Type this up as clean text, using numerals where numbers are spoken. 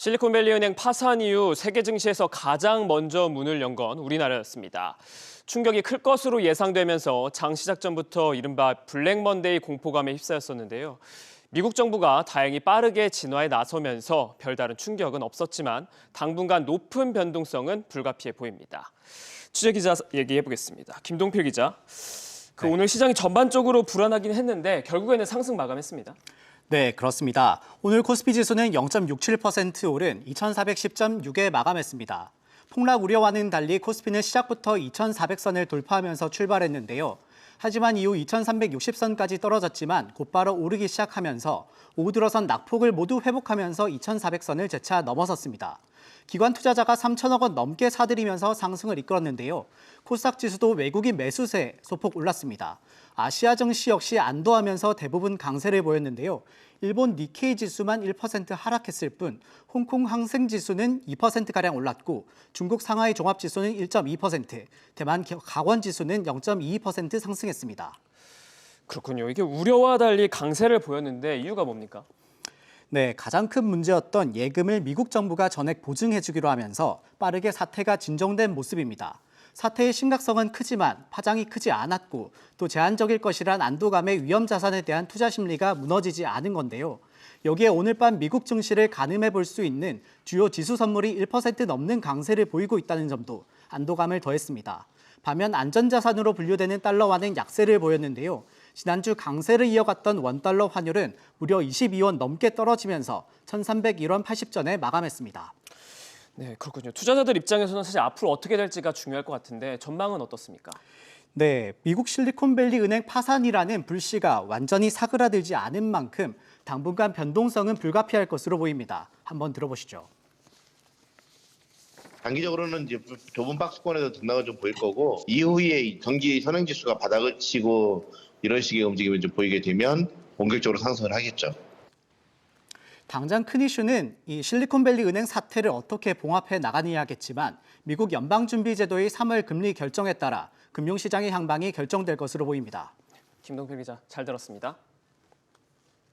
실리콘밸리은행 파산 이후 세계 증시에서 가장 먼저 문을 연 건 우리나라였습니다. 충격이 클 것으로 예상되면서 장 시작 전부터 이른바 블랙 먼데이 공포감에 휩싸였었는데요. 미국 정부가 다행히 빠르게 진화에 나서면서 별다른 충격은 없었지만 당분간 높은 변동성은 불가피해 보입니다. 취재 기자 얘기해 보겠습니다. 김동필 기자. 오늘 시장이 전반적으로 불안하긴 했는데 결국에는 상승 마감했습니다. 네, 그렇습니다. 오늘 코스피 지수는 0.67% 오른 2410.6에 마감했습니다. 폭락 우려와는 달리 코스피는 시작부터 2400선을 돌파하면서 출발했는데요. 하지만 이후 2360선까지 떨어졌지만 곧바로 오르기 시작하면서 오후 들어선 낙폭을 모두 회복하면서 2400선을 재차 넘어섰습니다. 기관 투자자가 3천억 원 넘게 사들이면서 상승을 이끌었는데요. 코스닥 지수도 외국인 매수세 소폭 올랐습니다. 아시아 증시 역시 안도하면서 대부분 강세를 보였는데요. 일본 니케이 지수만 1% 하락했을 뿐 홍콩 항생 지수는 2%가량 올랐고 중국 상하이 종합 지수는 1.2%, 대만 강원 지수는 0.22% 상승했습니다. 그렇군요. 이게 우려와 달리 강세를 보였는데 이유가 뭡니까? 네, 가장 큰 문제였던 예금을 미국 정부가 전액 보증해주기로 하면서 빠르게 사태가 진정된 모습입니다. 사태의 심각성은 크지만 파장이 크지 않았고 또 제한적일 것이란 안도감에 위험 자산에 대한 투자 심리가 무너지지 않은 건데요. 여기에 오늘 밤 미국 증시를 가늠해 볼 수 있는 주요 지수 선물이 1% 넘는 강세를 보이고 있다는 점도 안도감을 더했습니다. 반면 안전자산으로 분류되는 달러화는 약세를 보였는데요. 지난주 강세를 이어갔던 원달러 환율은 무려 22원 넘게 떨어지면서 1301원 80전에 마감했습니다. 네, 그렇군요. 투자자들 입장에서는 사실 앞으로 어떻게 될지가 중요할 것 같은데 전망은 어떻습니까? 네, 미국 실리콘밸리 은행 파산이라는 불씨가 완전히 사그라들지 않은 만큼 당분간 변동성은 불가피할 것으로 보입니다. 한번 들어보시죠. 단기적으로는 이제 좁은 박스권에서 등락을 좀 보일 거고 이후에 경기 선행지수가 바닥을 치고 이런 식의 움직임이 좀 보이게 되면 본격적으로 상승을 하겠죠. 당장 큰 이슈는 이 실리콘밸리 은행 사태를 어떻게 봉합해 나가느냐겠지만 미국 연방준비제도의 3월 금리 결정에 따라 금융시장의 향방이 결정될 것으로 보입니다. 김동필 기자, 잘 들었습니다.